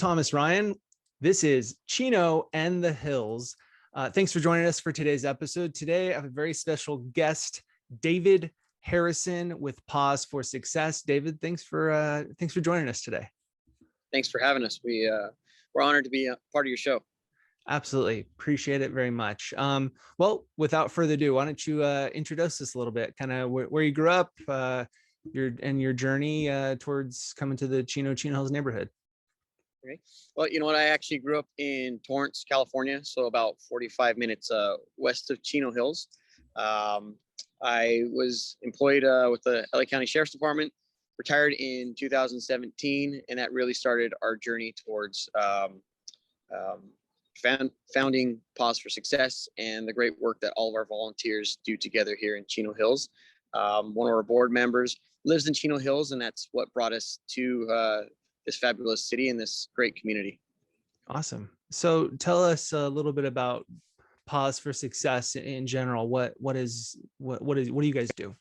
Thomas Ryan. This is Chino and the Hills. Thanks for joining us for today's episode. Today, I have a very special guest, David Harrison with Paws for Success. David, thanks for joining us today. Thanks for having us. We're honored to be a part of your show. Absolutely. Appreciate it very much. Well, without further ado, why don't you introduce us a little bit, kind of where you grew up, your journey towards coming to the Chino Hills neighborhood. Okay. Well, you know what? I actually grew up in Torrance, California, so about 45 minutes west of Chino Hills. I was employed with the LA County Sheriff's Department, retired in 2017, and that really started our journey towards founding Paws for Success and the great work that all of our volunteers do together here in Chino Hills. One of our board members lives in Chino Hills, and that's what brought us to this fabulous city and this great community. Awesome. So tell us a little bit about Paws for Success in general. What do you guys do?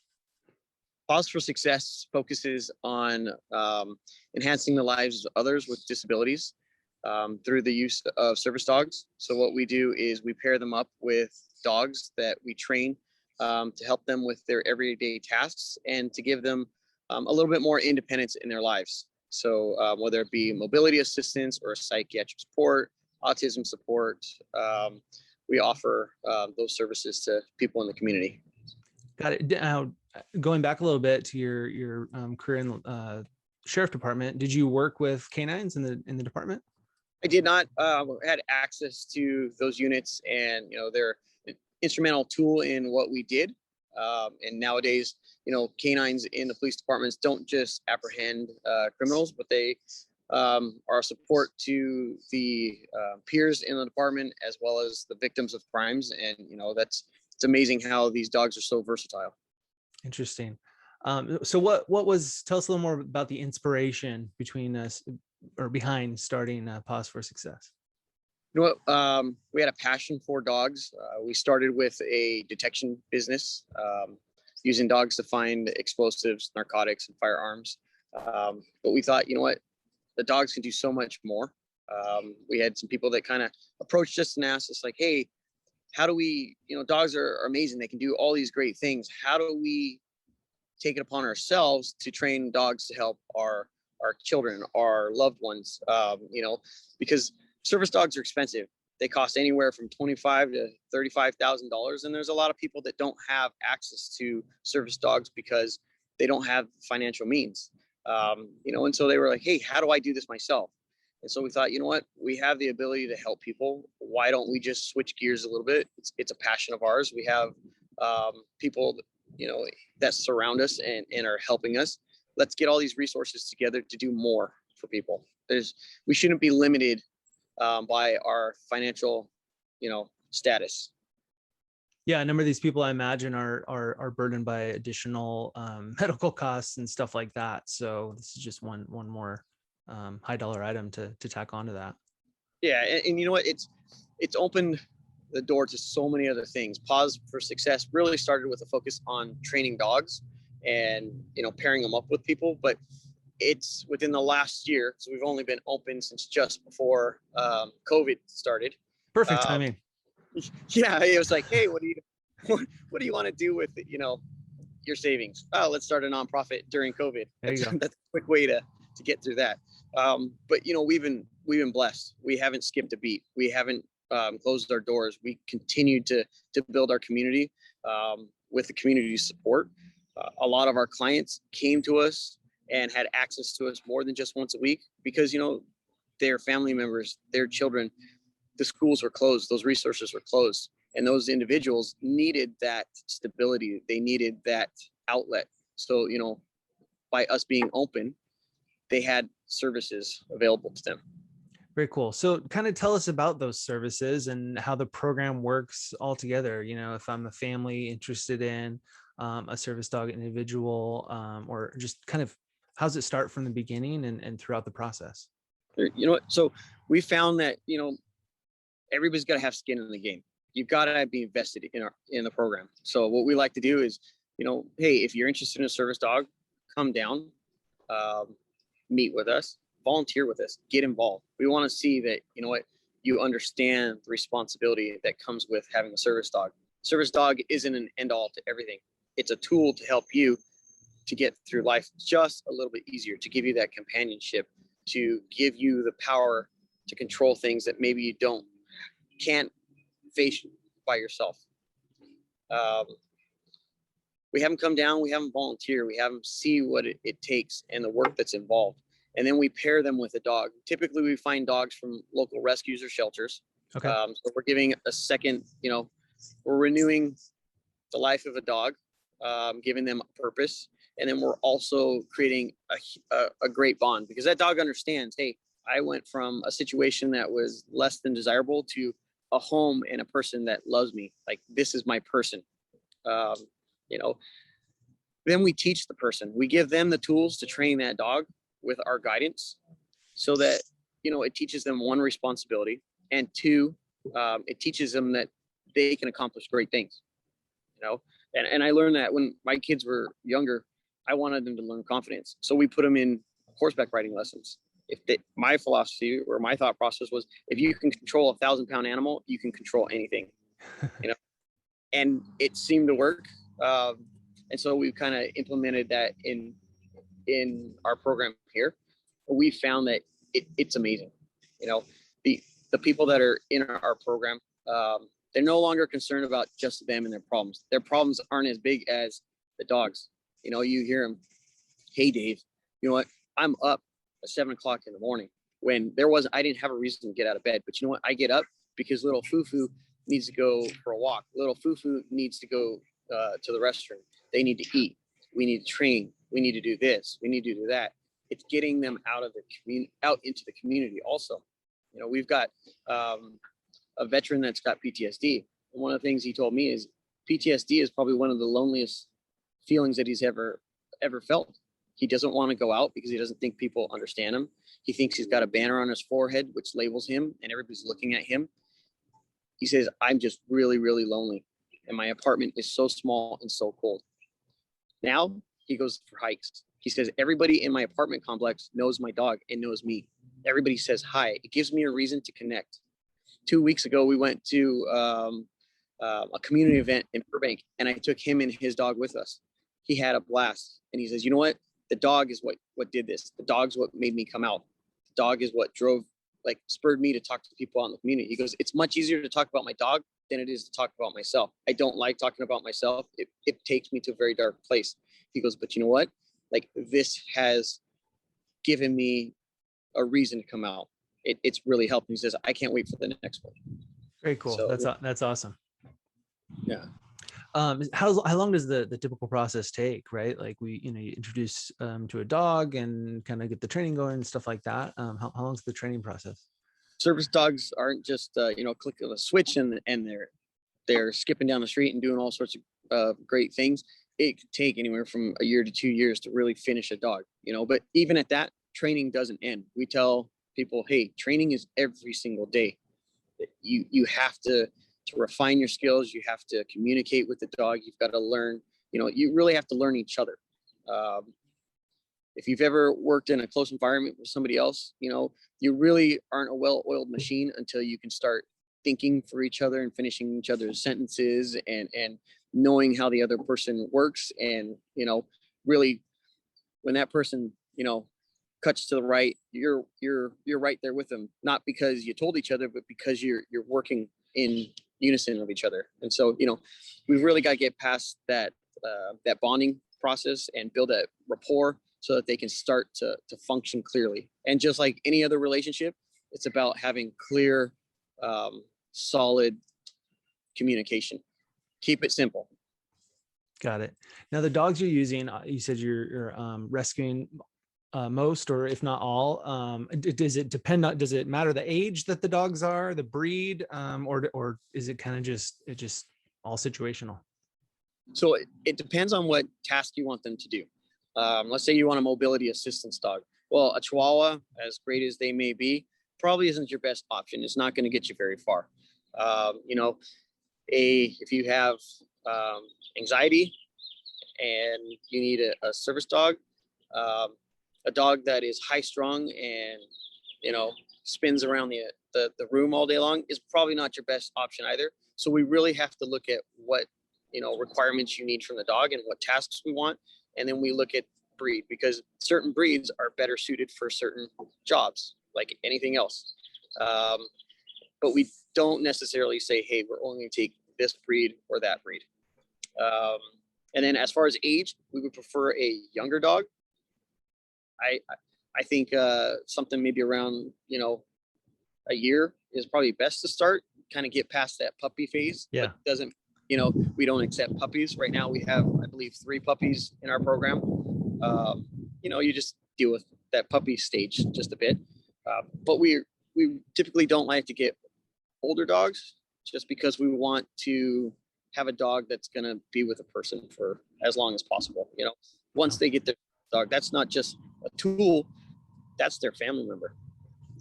Paws for Success focuses on enhancing the lives of others with disabilities through the use of service dogs. So what we do is we pair them up with dogs that we train to help them with their everyday tasks and to give them a little bit more independence in their lives. So whether it be mobility assistance or psychiatric support, autism support, we offer those services to people in the community. Got it. Now, going back a little bit to your career in the sheriff department, did you work with canines in the department? I did not. Had access to those units, and they're an instrumental tool in what we did. And nowadays, canines in the police departments don't just apprehend criminals, but they are a support to the peers in the department as well as the victims of crimes. And it's amazing how these dogs are so versatile. Interesting. So tell us a little more about the inspiration between us or behind starting Paws for Success. We had a passion for dogs. We started with a detection business, using dogs to find explosives, narcotics, and firearms. But we thought, the dogs can do so much more. We had some people that kind of approached us and asked us like, hey, how do we, dogs are amazing. They can do all these great things. How do we take it upon ourselves to train dogs to help our children, our loved ones, because service dogs are expensive. They cost anywhere from $25,000 to $35,000. And there's a lot of people that don't have access to service dogs because they don't have financial means. And so they were like, hey, how do I do this myself? And so we thought, we have the ability to help people. Why don't we just switch gears a little bit? It's a passion of ours. We have people, that surround us and are helping us. Let's get all these resources together to do more for people. We shouldn't be limited by our financial, status. Yeah, a number of these people, I imagine, are burdened by additional medical costs and stuff like that. So this is just one more high dollar item to tack onto that. Yeah, and you know what? It's opened the door to so many other things. Paws for Success really started with a focus on training dogs and pairing them up with people, but it's within the last year, so we've only been open since just before COVID started. Perfect timing. Yeah, it was like, hey, what do you want to do with your savings? Oh, let's start a nonprofit during COVID. That's a quick way to get through that. But we've been blessed. We haven't skipped a beat. We haven't closed our doors. We continued to build our community with the community support. A lot of our clients came to us and had access to us more than just once a week because, their family members, their children, the schools were closed, those resources were closed, and those individuals needed that stability. They needed that outlet. So, by us being open, they had services available to them. Very cool. So kind of tell us about those services and how the program works all together. If I'm a family interested in a service dog individual, or just kind of how does it start from the beginning and throughout the process? So we found that, everybody's got to have skin in the game. You've got to be invested in the program. So what we like to do is, hey, if you're interested in a service dog, come down, meet with us, volunteer with us, get involved. We want to see that, you know what, you understand the responsibility that comes with having a service dog. Service dog isn't an end all to everything. It's a tool to help you to get through life just a little bit easier, to give you that companionship, to give you the power to control things that maybe you can't face by yourself. We have them come down, we have them volunteer, we have them see what it takes and the work that's involved. And then we pair them with a dog. Typically, we find dogs from local rescues or shelters. Okay. So we're giving a second, we're renewing the life of a dog, giving them a purpose. And then we're also creating a great bond, because that dog understands, hey, I went from a situation that was less than desirable to a home and a person that loves me. Like, this is my person. Then we teach the person. We give them the tools to train that dog with our guidance, so that, it teaches them, one, responsibility, and two, it teaches them that they can accomplish great things. And I learned that when my kids were younger, I wanted them to learn confidence. So we put them in horseback riding lessons. My philosophy or my thought process was, if you can control 1,000-pound animal, you can control anything, and it seemed to work. And so we've kind of implemented that in our program here. We found that it's amazing. The people that are in our program, they're no longer concerned about just them and their problems. Their problems aren't as big as the dogs. You hear them, hey, Dave, you know what? I'm up at 7 o'clock in the morning, when I didn't have a reason to get out of bed. But you know what? I get up because little Fufu needs to go for a walk. Little Fufu needs to go to the restroom. They need to eat. We need to train. We need to do this. We need to do that. It's getting them out into the community. Also, we've got a veteran that's got PTSD. And one of the things he told me is PTSD is probably one of the loneliest feelings that he's ever felt. He doesn't want to go out because he doesn't think people understand him. He thinks he's got a banner on his forehead which labels him, and everybody's looking at him. He says, I'm just really, really lonely, and my apartment is so small and so cold. Now he goes for hikes. He says, everybody in my apartment complex knows my dog and knows me. Everybody says hi. It gives me a reason to connect. 2 weeks ago, we went to a community event in Burbank, and I took him and his dog with us. He had a blast, and he says, you know what? The dog is what did this. The dog's what made me come out. The dog is what spurred me to talk to people out in the community. He goes, it's much easier to talk about my dog than it is to talk about myself. I don't like talking about myself. It takes me to a very dark place. He goes, but you know what? This has given me a reason to come out. It's really helped. He says, I can't wait for the next one. Very cool. So, that's awesome. Yeah. How long does the typical process take, right? Like you introduce to a dog and kind of get the training going and stuff like that. How long is the training process? Service dogs aren't just click of a switch and they're skipping down the street and doing all sorts of great things. It could take anywhere from a year to 2 years to really finish a dog, but even at that, training doesn't end. We tell people, hey, training is every single day. You have to refine your skills. You have to communicate with the dog. You've got to learn, you really have to learn each other. If you've ever worked in a close environment with somebody else, you really aren't a well-oiled machine until you can start thinking for each other and finishing each other's sentences and knowing how the other person works. And, really when that person, cuts to the right, you're right there with them, not because you told each other, but because you're working in unison of each other. And so, we've really got to get past that bonding process and build that rapport so that they can start to function clearly. And just like any other relationship, it's about having clear, solid communication. Keep it simple. Got it. Now the dogs you're using, you said you're rescuing most, or if not all. Does it depend on, does it matter the age that the dogs are, the breed, or is it kind of just all situational? So it depends on what task you want them to do. Let's say you want a mobility assistance dog. Well, a Chihuahua, as great as they may be, probably isn't your best option. It's not going to get you very far. If you have anxiety and you need a service dog, a dog that is high strung and, spins around the room all day long is probably not your best option either. So we really have to look at what, requirements you need from the dog and what tasks we want. And then we look at breed, because certain breeds are better suited for certain jobs, like anything else. But we don't necessarily say, hey, we're only going to take this breed or that breed. And then as far as age, we would prefer a younger dog. I think something maybe around, a year is probably best to start, kind of get past that puppy phase. Yeah. But doesn't, we don't accept puppies. Right now we have, I believe, 3 puppies in our program. You just deal with that puppy stage just a bit. But we typically don't like to get older dogs, just because we want to have a dog that's going to be with a person for as long as possible. Once they get their dog, that's not just a tool, that's their family member.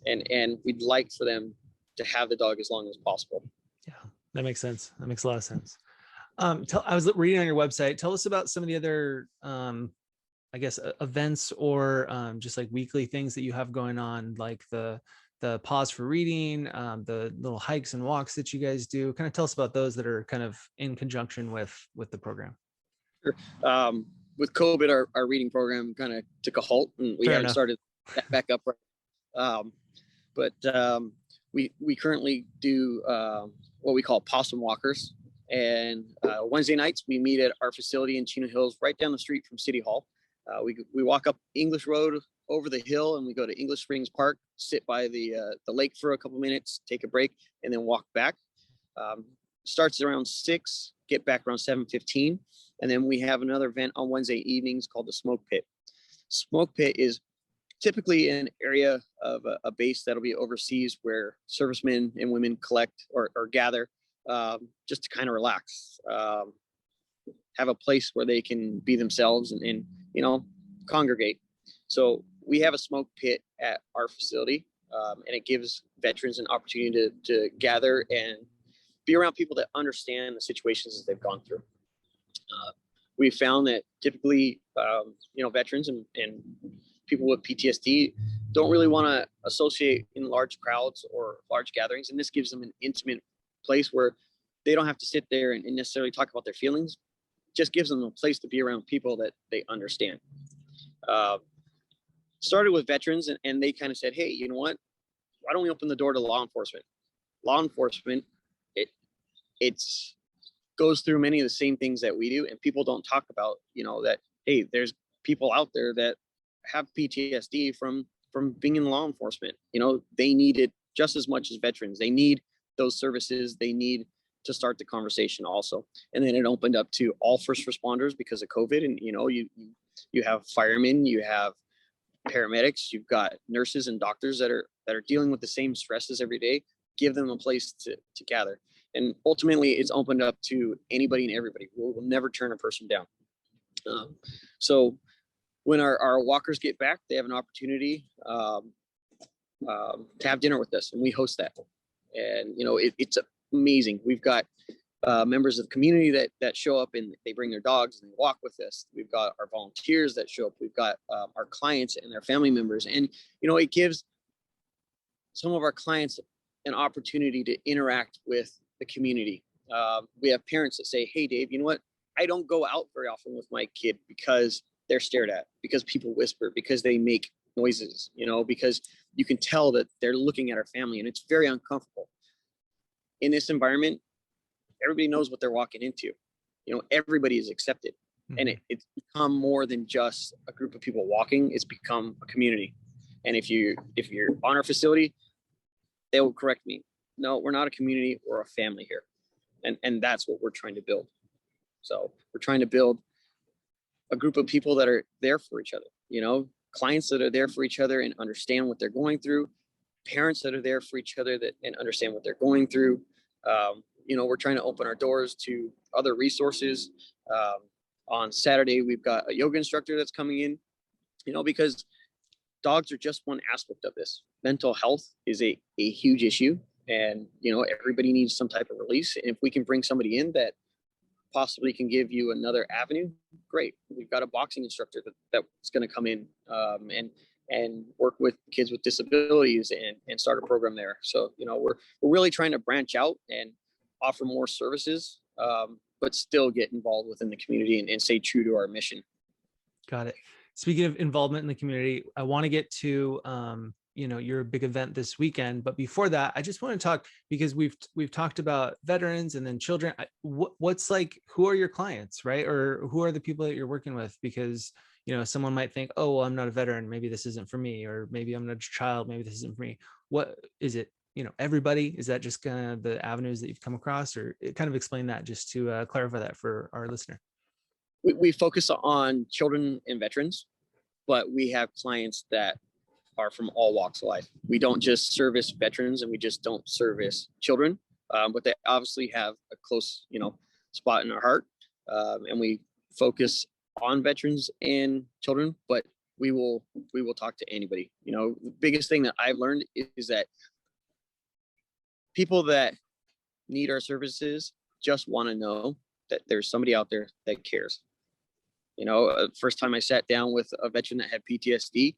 And we'd like for them to have the dog as long as possible. Yeah, that makes sense. That makes a lot of sense. I was reading on your website. Tell us about some of the other, I guess, events or just like weekly things that you have going on, like the Paws for Reading, the little hikes and walks that you guys do. Kind of tell us about those that are kind of in conjunction with the program. Sure. With COVID, our reading program kind of took a halt, and we haven't started that back up. But we currently do what we call possum walkers. And Wednesday nights, we meet at our facility in Chino Hills, right down the street from City Hall. We walk up English Road over the hill, and we go to English Springs Park, sit by the lake for a couple minutes, take a break, and then walk back. Starts around 6, get back around 7:15. And then we have another event on Wednesday evenings called the Smoke Pit. Smoke Pit is typically an area of a base that'll be overseas, where servicemen and women collect or gather just to kind of relax, have a place where they can be themselves and congregate. So we have a smoke pit at our facility, and it gives veterans an opportunity to gather and be around people that understand the situations that they've gone through. We found that typically, veterans and people with PTSD don't really want to associate in large crowds or large gatherings. And this gives them an intimate place where they don't have to sit there and necessarily talk about their feelings. Just gives them a place to be around people that they understand. Started with veterans, and they kind of said, hey, you know what? Why don't we open the door to law enforcement? Law enforcement, it's goes through many of the same things that we do, and people don't talk about, that, hey, there's people out there that have PTSD from being in law enforcement. They need it just as much as veterans. They need those services. They need to start the conversation also. And then it opened up to all first responders because of COVID. And, you have firemen, you have paramedics, you've got nurses and doctors that are dealing with the same stresses every day. Give them a place to gather. And ultimately, it's opened up to anybody and everybody. We'll never turn a person down. So when our walkers get back, they have an opportunity to have dinner with us, and we host that. And it's amazing. We've got members of the community that show up, and they bring their dogs and they walk with us. We've got our volunteers that show up. We've got our clients and their family members, and it gives some of our clients an opportunity to interact with the community. We have parents that say, hey, Dave, you know what? I don't go out very often with my kid because they're stared at, because people whisper, because they make noises, because you can tell that they're looking at our family, and it's very uncomfortable. In this environment, everybody knows what they're walking into. Everybody is accepted. Mm-hmm. And it's become more than just a group of people walking. It's become a community. And if you're on our facility, they will correct me. No, we're not a community, we're a family here. And that's what we're trying to build. So we're trying to build a group of people that are there for each other, clients that are there for each other and understand what they're going through, parents that are there for each other and understand what they're going through. We're trying to open our doors to other resources. On Saturday, we've got a yoga instructor that's coming in, because dogs are just one aspect of this. Mental health is a huge issue, and everybody needs some type of release. And if we can bring somebody in that possibly can give you another avenue, great. We've got a boxing instructor that's going to come in and work with kids with disabilities and start a program there. So, we're really trying to branch out and offer more services, but still get involved within the community and stay true to our mission. Got it. Speaking of involvement in the community, I want to get to your big event this weekend, but before that, I just want to talk, because we've talked about veterans and then children. What's like, who are your clients, right? Or who are the people that you're working with? Because someone might think, oh, well, I'm not a veteran, maybe this isn't for me, or maybe I'm not a child, maybe this isn't for me. What is it? Everybody? Is that just kind of the avenues that you've come across, or kind of explain that just to clarify that for our listener? We focus on children and veterans, but we have clients that are from all walks of life. We don't just service veterans, and we just don't service children, but they obviously have a close, spot in our heart, and we focus on veterans and children. But we will talk to anybody. The biggest thing that I've learned is that people that need our services just want to know that there's somebody out there that cares. First time I sat down with a veteran that had PTSD,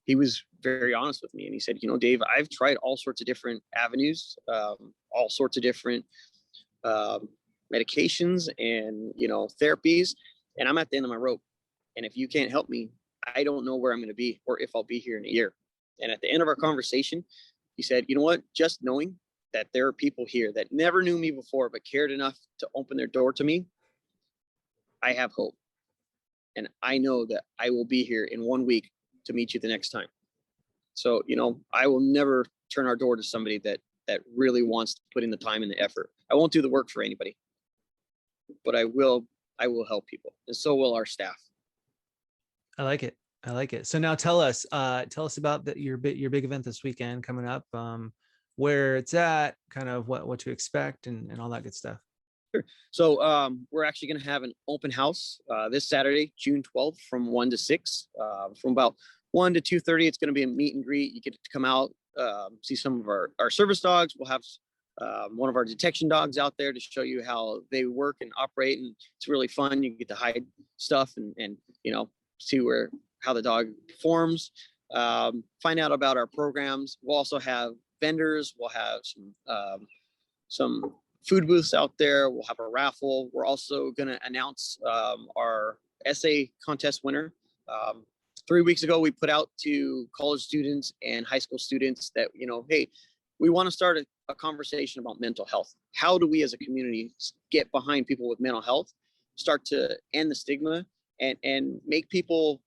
he was very honest with me, and he said, Dave, I've tried all sorts of different avenues, all sorts of different medications and, therapies, and I'm at the end of my rope. And if you can't help me, I don't know where I'm going to be or if I'll be here in a year. And at the end of our conversation, he said, you know what, just knowing that there are people here that never knew me before, but cared enough to open their door to me, I have hope. And I know that I will be here in 1 week to meet you the next time. So, I will never turn our door to somebody that really wants to put in the time and the effort. I won't do the work for anybody, but I will help people. And so will our staff. I like it. So now tell us about your big event this weekend coming up, where it's at, kind of what to expect and all that good stuff. Sure. So we're actually going to have an open house this Saturday, June 12th, from 1 to 6. From about 1 to 2:30, it's going to be a meet and greet. You get to come out, see some of our service dogs. We'll have one of our detection dogs out there to show you how they work and operate, and it's really fun. You get to hide stuff and see how the dog performs. Find out about our programs. We'll also have vendors. We'll have some food booths out there. We'll have a raffle. We're also going to announce our essay contest winner. 3 weeks ago, we put out to college students and high school students that, hey, we want to start a conversation about mental health. How do we as a community get behind people with mental health, start to end the stigma, and make people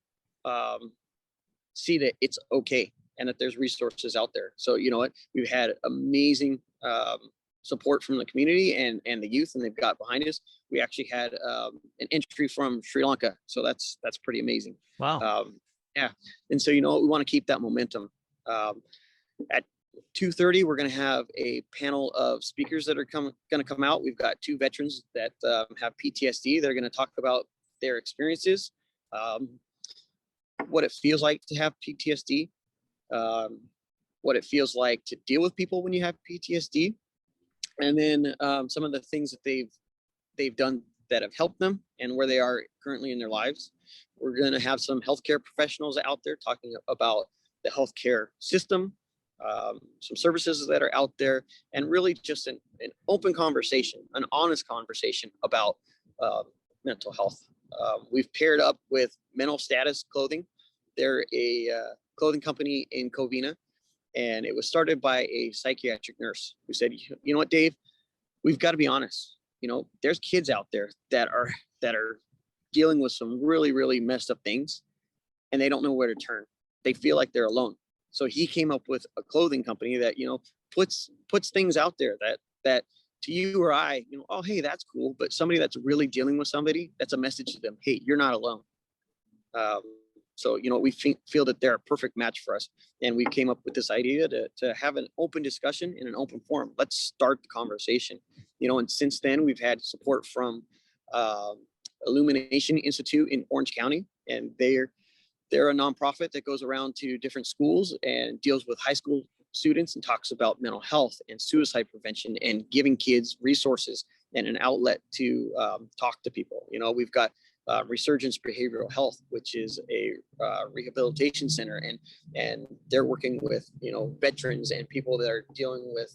see that it's okay and that there's resources out there. So, we've had amazing support from the community and the youth, and they've got behind us. We actually had an entry from Sri Lanka, so that's pretty amazing. Wow. Yeah, and so we want to keep that momentum. At 2:30, we're going to have a panel of speakers that are going to come out. We've got 2 veterans that have PTSD. They're going to talk about their experiences, what it feels like to have PTSD, what it feels like to deal with people when you have PTSD, and then some of the things that they've done that have helped them and where they are currently in their lives. We're going to have some healthcare professionals out there talking about the healthcare system, some services that are out there, and really just an open conversation, an honest conversation about mental health. We've paired up with Mental Status Clothing. They're a clothing company in Covina, and it was started by a psychiatric nurse who said, you know what, Dave, we've got to be honest. There's kids out there that are dealing with some really, really messed up things, and they don't know where to turn. They feel like they're alone. So he came up with a clothing company that, puts things out there that to you or I, oh, hey, that's cool. But somebody that's really dealing with somebody, that's a message to them. Hey, you're not alone. So, we feel that they're a perfect match for us. And we came up with this idea to have an open discussion in an open forum. Let's start the conversation, and since then we've had support from Illumination Institute in Orange County, and they're a nonprofit that goes around to different schools and deals with high school students and talks about mental health and suicide prevention and giving kids resources and an outlet to talk to people. You know, we've got Resurgence Behavioral Health, which is a rehabilitation center, and they're working with, you know, veterans and people that are dealing with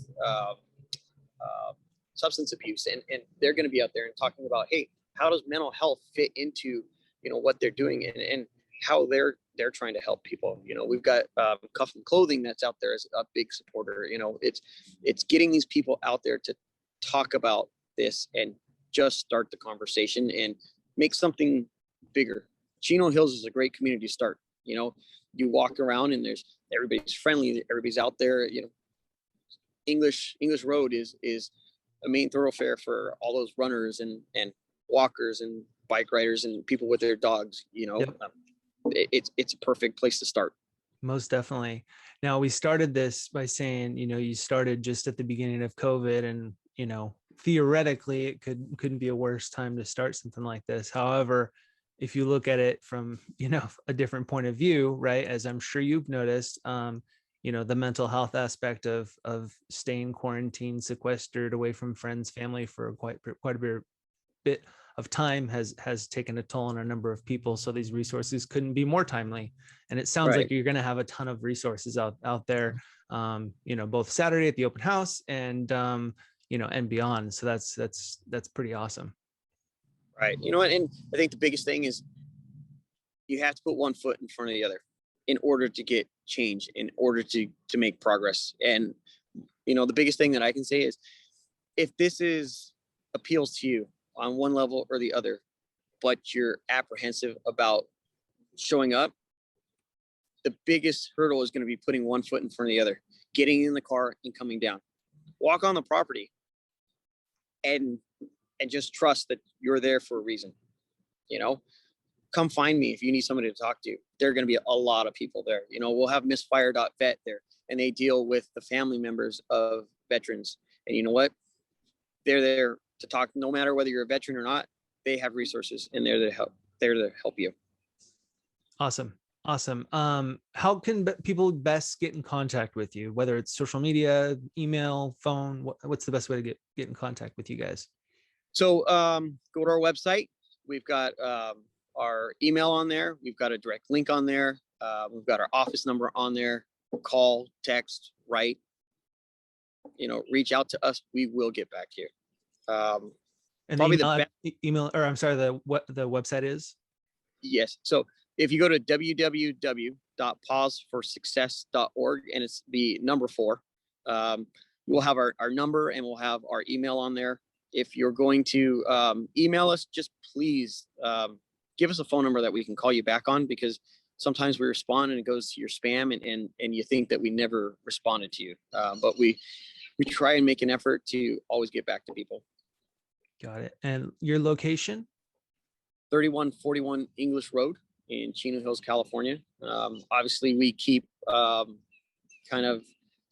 substance abuse, and they're going to be out there and talking about, hey, how does mental health fit into, you know, what they're doing, and how they're trying to help people. You know, we've got Cuff and Clothing that's out there as a big supporter. You know, it's getting these people out there to talk about this and just start the conversation and make something bigger. Chino Hills is a great community to start. You know, you walk around and everybody's friendly, everybody's out there. You know, English Road is a main thoroughfare for all those runners and walkers and bike riders and people with their dogs. You know, Yep. It's a perfect place to start. Most definitely. Now, we started this by saying, you know, you started just at the beginning of COVID, and, you know, theoretically it couldn't be a worse time to start something like this. However, if you look at it from, you know, a different point of view, right, as I'm sure you've noticed, you know, the mental health aspect of staying quarantined, sequestered away from friends, family for quite a bit of time has taken a toll on a number of people. So these resources couldn't be more timely. And it sounds like you're going to have a ton of resources out there, you know, both Saturday at the open house and, you know, and beyond. So that's pretty awesome. Right. You know what? And I think the biggest thing is you have to put one foot in front of the other in order to get change, in order to make progress. And, you know, the biggest thing that I can say is, if this appeals to you on one level or the other, but you're apprehensive about showing up, the biggest hurdle is going to be putting one foot in front of the other, getting in the car and coming down. Walk on the property and just trust that you're there for a reason. You know, come find me if you need somebody to talk to. There are going to be a lot of people there. You know, we'll have Misfire.vet there, and they deal with the family members of veterans. And you know what? They're there to talk, no matter whether you're a veteran or not. They have resources, and they're there to help you. Awesome. How can people best get in contact with you, whether it's social media, email, phone? What's the best way to get in contact with you guys? So go to our website. We've got our email on there. We've got a direct link on there. We've got our office number on there. Call, text, write. You know, reach out to us. We will get back to you. And probably the email, or I'm sorry, the website is? Yes. So if you go to www.pawsforsuccess.org, and it's the number 4, we'll have our number, and we'll have our email on there. If you're going to email us, just please give us a phone number that we can call you back on, because sometimes we respond and it goes to your spam, and you think that we never responded to you. But we try and make an effort to always get back to people. Got it. And your location? 3141 English Road in Chino Hills, California. Obviously, we keep kind of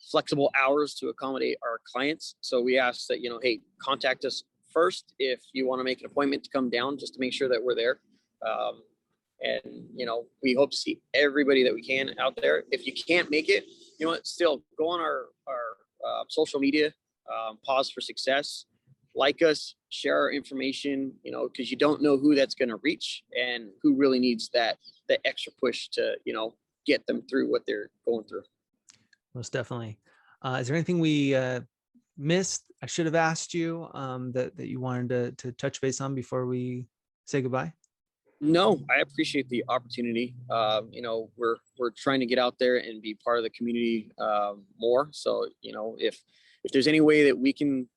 flexible hours to accommodate our clients. So we ask that, you know, hey, contact us first if you want to make an appointment to come down, just to make sure that we're there. And, you know, we hope to see everybody that we can out there. If you can't make it, you know what, still go on our social media, Paws for Success, like us, share our information, you know, because you don't know who that's going to reach and who really needs the extra push to, you know, get them through what they're going through. Most definitely. Is there anything we missed? I should have asked you that you wanted to touch base on before we say goodbye? No, I appreciate the opportunity. You know, we're trying to get out there and be part of the community more. So, you know, if there's any way that we can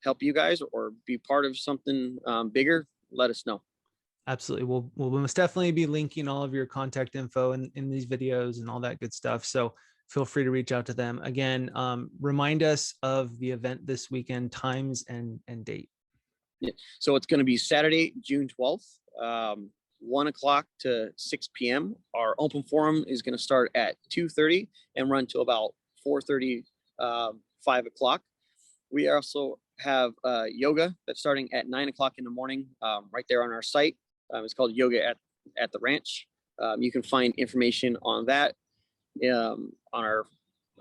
help you guys or be part of something bigger, let us know. Absolutely. We'll most definitely be linking all of your contact info in these videos and all that good stuff. So feel free to reach out to them. Again, remind us of the event this weekend, times and date. Yeah. So it's going to be Saturday, June 12th, 1 o'clock to 6 p.m. Our open forum is going to start at 2:30 and run to about 4:30, 5 o'clock. We also have yoga that's starting at 9 o'clock in the morning, right there on our site. It's called Yoga at the Ranch. You can find information on that on our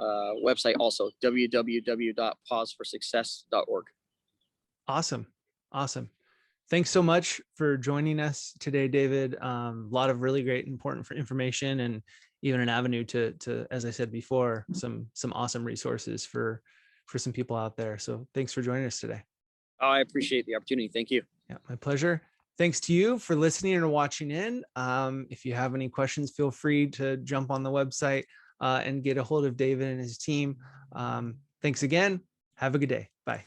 website also, www.pawsforsuccess.org. Awesome. Awesome. Thanks so much for joining us today, David. A lot of really great, important information, and even an avenue to, as I said before, some awesome resources for some people out there. So thanks for joining us today. Oh, I appreciate the opportunity. Thank you. Yeah, my pleasure. Thanks to you for listening and watching in. If you have any questions, feel free to jump on the website and get a hold of David and his team. Thanks again. Have a good day. Bye.